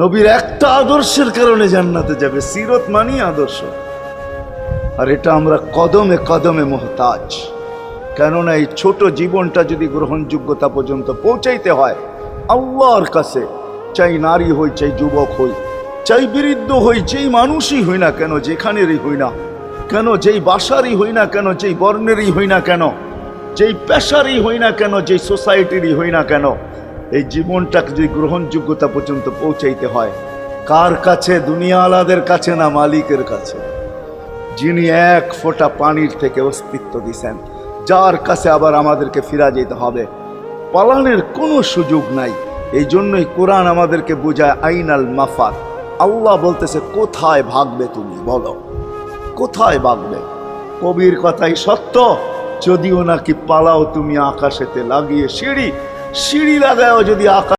নবীর একটা আদর্শের কারণে জান্নাতে যাবে। সিরত মানি আদর্শ। আর এটা আমরা কদমে কদমে মোহতাজ। কেননা এই ছোট জীবনটা যদি গ্রহণযোগ্যতা পর্যন্ত পৌঁছাইতে হয় আল্লাহর কাছে, চাই নারী হই, চাই যুবক হই, চাই বৃদ্ধ হই, যেই মানুষই হই না কেন, যেখানেরই হই না কেন, যেই বাসারই হই না কেন, যেই বর্ণেরই হই না কেন, যেই পেশারই হই না কেন, যেই সোসাইটিরই হই না কেন, এই জীবনটাকে যদি গ্রহণযোগ্যতা পর্যন্ত পৌঁছাইতে হয় কার কাছে? দুনিয়া আলাদের কাছে না, মালিকের কাছে, যিনি এক ফোঁটা পানির থেকে অস্তিত্ব দিছেন, যার কাছে আবার আমাদেরকে ফিরা যেতে হবে। পালানের কোনো সুযোগ নাই। এই জন্যই কোরআন আমাদেরকে বোঝায় আইনাল মাফার। আল্লাহ বলতেছে কোথায় ভাগবে তুমি, বলো কোথায় ভাগবে? কবির কথাই সত্য, যদিও নাকি পালাও তুমি আকাশেতে লাগিয়ে সিঁড়ি, সিঁড়ি লাগাও যদি আকাশ